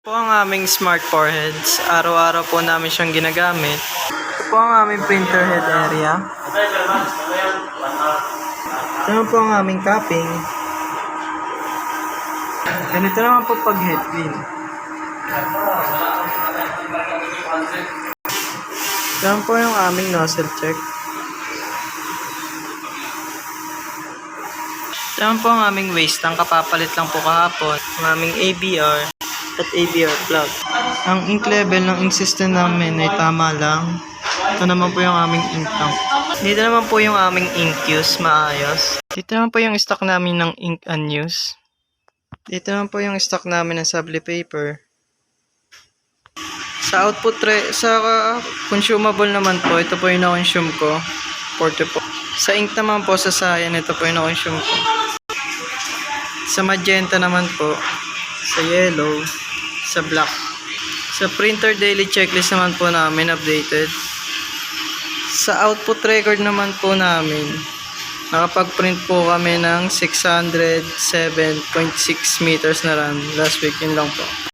Po ang aming smart foreheads. Araw-araw po namin siyang ginagamit. Ito po ang aming printer head area. Ito naman po ang aming cupping. Ganito naman po pag head clean. Ito naman po yung aming nozzle check. Ito naman po ang aming waste tank. Kapapalit lang po kahapon. Ang aming ABR at ABR plug. Ang ink level ng ink system namin ay tama lang. Ito naman po yung aming ink tank. Dito naman po yung aming ink use, maayos. Dito naman po yung stock namin ng ink unused. Dito naman po yung stock namin ng Sablé paper. Sa output sa consumable naman po, ito po yung na-consume ko. 40 po. Sa ink naman po, sa cyan, ito po yung na-consume ko. Sa magenta naman po, sa yellow, sa black. Sa printer daily checklist naman po namin updated. Sa output record naman po namin, nakapag-print po kami ng 607.6 meters na run. Last week, yun lang po.